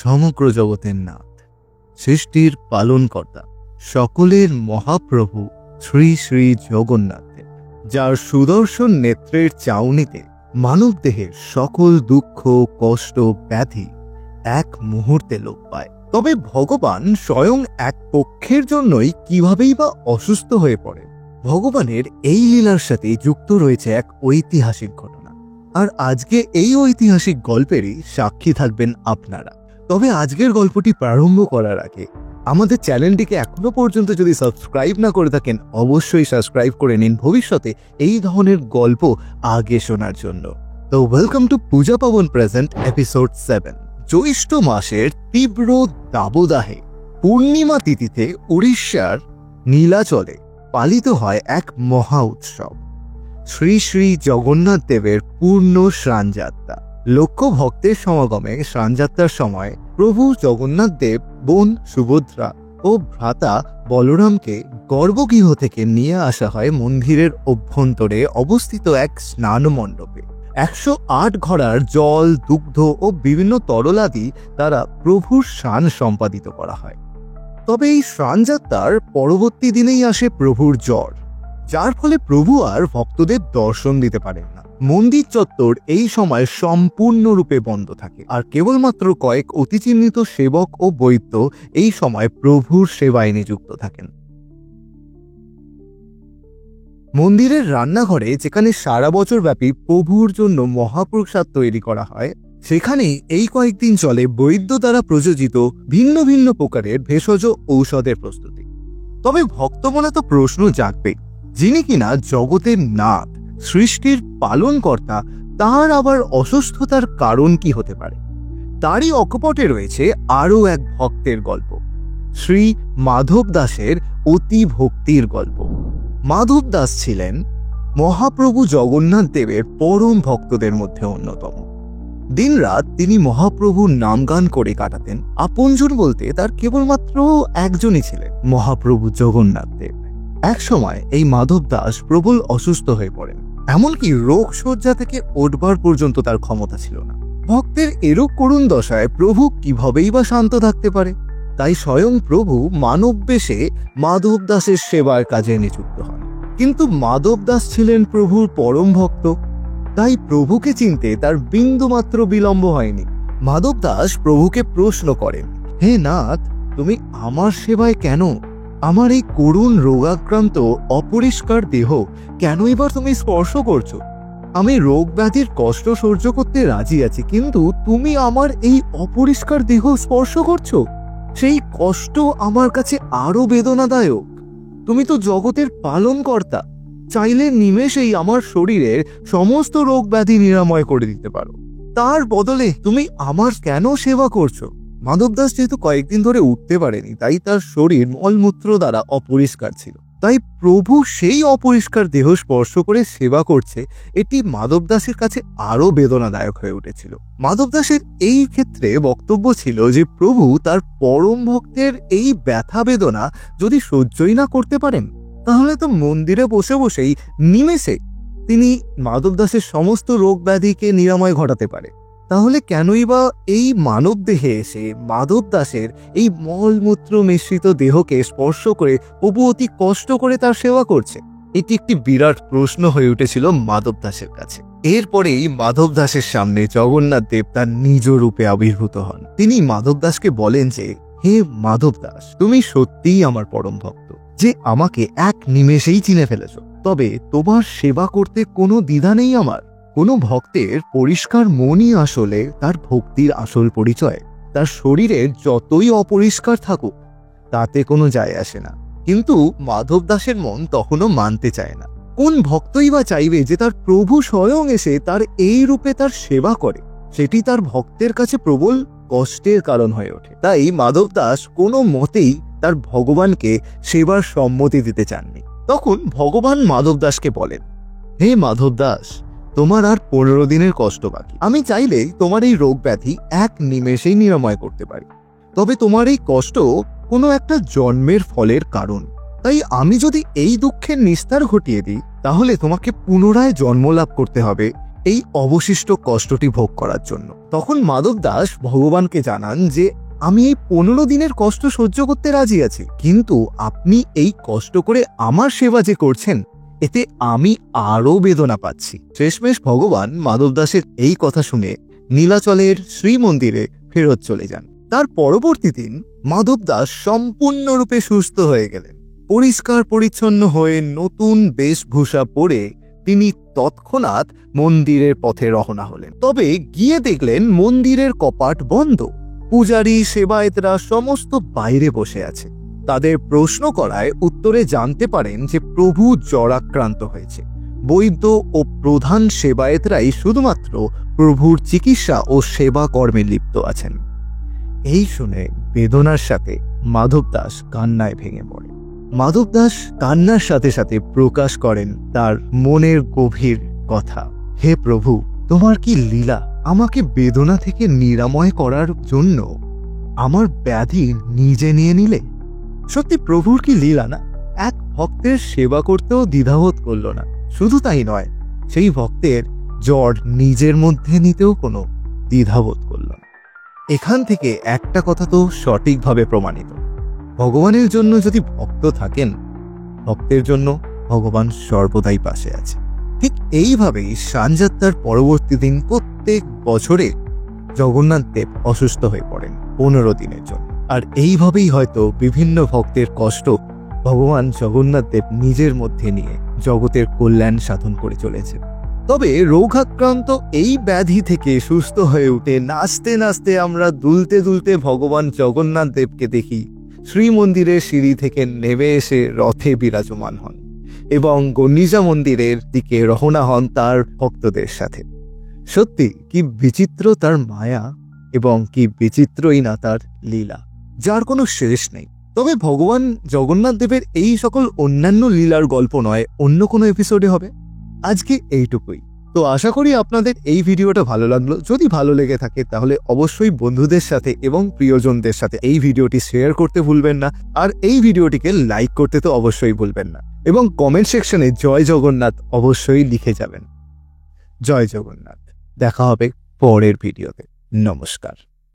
সমগ্র জগতের নাথ, সৃষ্টির পালনকর্তা, সকলের মহাপ্রভু শ্রী শ্রী জগন্নাথ দেব, যার সুদর্শন নেত্রের চাউনিতে মানব দেহের সকল দুঃখ, কষ্ট, ব্যাধি এক মুহূর্তে লোপ পায়। তবে ভগবান স্বয়ং এক পক্ষের জন্যই কিভাবেই বা অসুস্থ হয়ে পড়ে, ভগবানের এই লীলার সাথে যুক্ত রয়েছে এক ঐতিহাসিক ঘটনা। আর আজকে এই ঐতিহাসিক গল্পেরই সাক্ষী থাকবেন আপনারা। তবে আজকের গল্পটি প্রারম্ভ করার আগে আমাদের চ্যানেলটিকে এখনো পর্যন্ত যদি সাবস্ক্রাইব না করে থাকেন, অবশ্যই সাবস্ক্রাইব করে নিন ভবিষ্যতে এই ধরনের গল্প আগে শোনার জন্য। তো welcome to Puja Pavan present episode 7। জ্যৈষ্ঠ মাসের তীব্র দাবদাহে পূর্ণিমা তিথিতে উড়িষ্যার নীলাচলে পালিত হয় এক মহা উৎসব, শ্রী শ্রী জগন্নাথ দেবের পূর্ণ স্নানযাত্রা। লক্ষ ভক্তের সমাগমে স্নানযাত্রার সময় প্রভু জগন্নাথ দেব বোন সুভদ্রা ও ভ্রাতা বলরামকে গর্ভগৃহ থেকে নিয়ে আসা হয় মন্দিরের অভ্যন্তরে অবস্থিত এক স্নান মণ্ডপে। 108 ঘড়ার জল, দুগ্ধ ও বিভিন্ন তরলাদি দ্বারা প্রভুর স্নান সম্পাদিত করা হয়। তবে এই স্নানযাত্রার পরবর্তী দিনেই আসে প্রভুর জ্বর, যার ফলে প্রভু আর ভক্তদের দর্শন দিতে পারেন না। মন্দির চত্বর এই সময় সম্পূর্ণরূপে বন্ধ থাকে, আর কেবলমাত্র কয়েক অতিচিহ্নিত সেবক ও বৈদ্য এই সময় প্রভুর সেবায় নিযুক্ত থাকেন। মন্দিরের রান্নাঘরে, যেখানে সারা বছর ব্যাপী প্রভুর জন্য মহাপ্রসাদ তৈরি করা হয়, সেখানেই এই কয়েকদিন চলে বৈদ্য দ্বারা প্রযোজিত ভিন্ন ভিন্ন প্রকারের ভেষজ ঔষধের প্রস্তুতি। তবে ভক্তমনে তো প্রশ্ন জাগবে, যিনি কিনা জগতের নাথ, সৃষ্টির পালনকর্তা, তার আবার অসুস্থতার কারণ কি হতে পারে? তারই অকপটে রয়েছে আরও এক ভক্তের গল্প, শ্রী মাধব দাসের অতি ভক্তির গল্প। মাধব দাস ছিলেন মহাপ্রভু জগন্নাথ দেবের পরম ভক্তদের মধ্যে অন্যতম। দিনরাত তিনি মহাপ্রভুর নামগান করে কাটাতেন। আপনজন বলতে তার কেবলমাত্র একজনই ছিলেন, মহাপ্রভু জগন্নাথ দেব। এক সময় এই মাধব দাস প্রবল অসুস্থ হয়ে পড়েন, এমনকি রোগ শয্যা থেকে উঠবার পর্যন্ত তার ক্ষমতা ছিল না। ভক্তের এরূপ করুণ দশায় প্রভু কিভাবেই বা শান্ত থাকতে পারে? তাই স্বয়ং প্রভু মানব বেশে মাধব দাসের সেবার কাজে নিযুক্ত হন। কিন্তু মাধব দাস ছিলেন প্রভুর পরম ভক্ত, তাই প্রভুকে চিনতে তার বিন্দুমাত্র বিলম্ব হয়নি। মাধব দাস প্রভুকে প্রশ্ন করেন, হে নাথ, তুমি আমার সেবায় কেন? আমার এই করুণ রোগাক্রান্ত অপরিষ্কার দেহ কেন এবার তুমি স্পর্শ করছো? আমি রোগ ব্যাধির কষ্ট সহ্য করতে রাজি আছি, কিন্তু তুমি আমার এই অপরিষ্কার দেহ স্পর্শ করছো। সেই কষ্ট আমার কাছে আরো বেদনাদায়ক। তুমি তো জগতের পালনকর্তা, চাইলে নিমেষেই আমার শরীরের সমস্ত রোগ ব্যাধি নিরাময় করে দিতে পারো। তার বদলে তুমি আমার কেন সেবা করছো? মাধব দাস যেহেতু কয়েকদিন ধরে উঠতে পারেনি, তাই তার শরীর মলমূত্র দ্বারা অপরিষ্কার ছিল। তাই প্রভু সেই অপরিষ্কার দেহ স্পর্শ করে সেবা করছে, এটি মাধব দাসের কাছে আরো বেদনাদায়ক হয়ে উঠেছিল। মাধব দাসের এই ক্ষেত্রে বক্তব্য ছিল যে প্রভু তার পরম ভক্তের এই ব্যথা বেদনা যদি সহ্যই না করতে পারেন, তাহলে তো মন্দিরে বসে বসেই নিমেষে তিনি মাধব দাসের সমস্ত রোগ ব্যাধিকে নিরাময় ঘটাতে পারে। তাহলে কেনই বা এই মানব দেহে এসে মাধব দাসের এই মলমূত্র মিশ্রিত দেহকে স্পর্শ করে প্রভু অতি কষ্ট করে তার সেবা করছে? এটি একটি বিরাট প্রশ্ন হয়ে উঠেছিল মাধব দাসের কাছে। এরপরেই মাধব দাসের সামনে জগন্নাথ দেব তার নিজ রূপে আবির্ভূত হন। তিনি মাধব দাসকে বলেন যে, হে মাধব দাস, তুমি সত্যিই আমার পরম ভক্ত, যে আমাকে এক নিমেষেই চিনে ফেলেছ। তবে তোমার সেবা করতে কোনো দ্বিধা নেই আমার। কোনো ভক্তের পরিষ্কার মনই আসলে তার ভক্তির আসল পরিচয়। তার শরীরের যতই অপরিষ্কার থাকুক তাতে কোনো যায় আসে না। কিন্তু মাধব দাসের মন তখনও মানতে চায় না। কোন ভক্তই বা চাইবে যে তার প্রভু স্বয়ং এসে তার এই রূপে তার সেবা করে? সেটি তার ভক্তের কাছে প্রবল কষ্টের কারণ হয়ে ওঠে। তাই মাধব দাস কোনো মতেই তার ভগবানকে সেবার সম্মতি দিতে চাননি। তখন ভগবান মাধব দাসকে বলেন, হে মাধব দাস, তোমার আর 15 দিনের কষ্ট বাকি। আমি চাইলেই তোমার এই রোগ ব্যাধি এক নিমেষেই নিরাময় করতে পারি। তবে তোমার এই কষ্ট কোনো একটা জন্মের ফলের কারণ। তাই আমি যদি এই দুঃখের নিস্তার ঘটিয়ে দিই, তাহলে তোমাকে পুনরায় জন্ম লাভ করতে হবে এই অবশিষ্ট কষ্টটি ভোগ করার জন্য। তখন মাধব দাস ভগবানকে জানান যে আমি এই 15 দিনের কষ্ট সহ্য করতে রাজি আছি, কিন্তু আপনি এই কষ্ট করে আমার সেবা যে করছেন এতে আমি আরো বেদনা পাচ্ছি। শেষমেশ ভগবান মাধব দাসের এই কথা শুনে নীলাচলের শ্রীমন্দিরে ফেরত চলে যান। তার পরবর্তী দিন মাধব দাস সম্পূর্ণরূপে সুস্থ হয়ে গেলেন। পরিষ্কার পরিচ্ছন্ন হয়ে নতুন বেশভূষা পরে তিনি তৎক্ষণাৎ মন্দিরের পথে রওনা হলেন। তবে গিয়ে দেখলেন মন্দিরের কপাট বন্ধ। পূজারী সেবায়েতরা সমস্ত বাইরে বসে আছে। তাদের প্রশ্ন করায় উত্তরে জানতে পারেন যে প্রভু জ্বরাক্রান্ত হয়েছে। বৈদ্য ও প্রধান সেবায়েতরাই শুধুমাত্র প্রভুর চিকিৎসা ও সেবা কর্মে লিপ্ত আছেন। এই শুনে বেদনার সাথে মাধব দাস কান্নায় ভেঙে পড়ে। মাধব দাস কান্নার সাথে সাথে প্রকাশ করেন তার মনের গভীর কথা। হে প্রভু, তোমার কি লীলা! আমাকে বেদনা থেকে নিরাময় করার জন্য আমার ব্যাধি নিজে নিয়ে নিলে। সত্যি প্রভুর কি লীলা না! এক ভক্তের সেবা করতেও দ্বিধাবোধ করল না। শুধু তাই নয়, সেই ভক্তের জ্বর নিজের মধ্যে নিতেও কোনো দ্বিধাবোধ করল না। এখান থেকে একটা কথা তো সঠিকভাবে প্রমাণিত, ভগবানের জন্য যদি ভক্ত থাকেন, ভক্তের জন্য ভগবান সর্বদাই পাশে আছে। ঠিক এইভাবেই সানযাত্রার পরবর্তী দিন প্রত্যেক বছরে জগন্নাথ দেব অসুস্থ হয়ে পড়েন 15 দিনের জন্য। আর এইভাবেই হয়তো বিভিন্ন ভক্তের কষ্ট ভগবান জগন্নাথ দেব নিজের মধ্যে নিয়ে জগতের কল্যাণ সাধন করে চলেছেন। তবে রোগাক্রান্ত এই ব্যাধি থেকে সুস্থ হয়ে উঠে নাচতে নাচতে আমরা দুলতে দুলতে ভগবান জগন্নাথ দেবকে দেখি শ্রীমন্দিরের সিঁড়ি থেকে নেমে এসে রথে বিরাজমান হন এবং গণ্ডিচা মন্দিরের দিকে রওনা হন তার ভক্তদের সাথে। সত্যি কি বিচিত্র তার মায়া এবং কি বিচিত্রই না তার লীলা, যার কোনো শেষ নেই। তবে ভগবান জগন্নাথ দেবের এই সকল অন্যান্য লীলার গল্প নয়, অন্য কোনো এপিসোডে হবে। আজকে এইটুকুই। তো আশা করি আপনাদের এই ভিডিওটা ভালো লাগলো। যদি ভালো লেগে থাকে তাহলে অবশ্যই বন্ধুদের সাথে এবং প্রিয়জনদের সাথে এই ভিডিওটি শেয়ার করতে ভুলবেন না। আর এই ভিডিওটিকে লাইক করতে তো অবশ্যই ভুলবেন না এবং কমেন্ট সেকশনে জয় জগন্নাথ অবশ্যই লিখে যাবেন। জয় জগন্নাথ। দেখা হবে পরের ভিডিওতে। নমস্কার।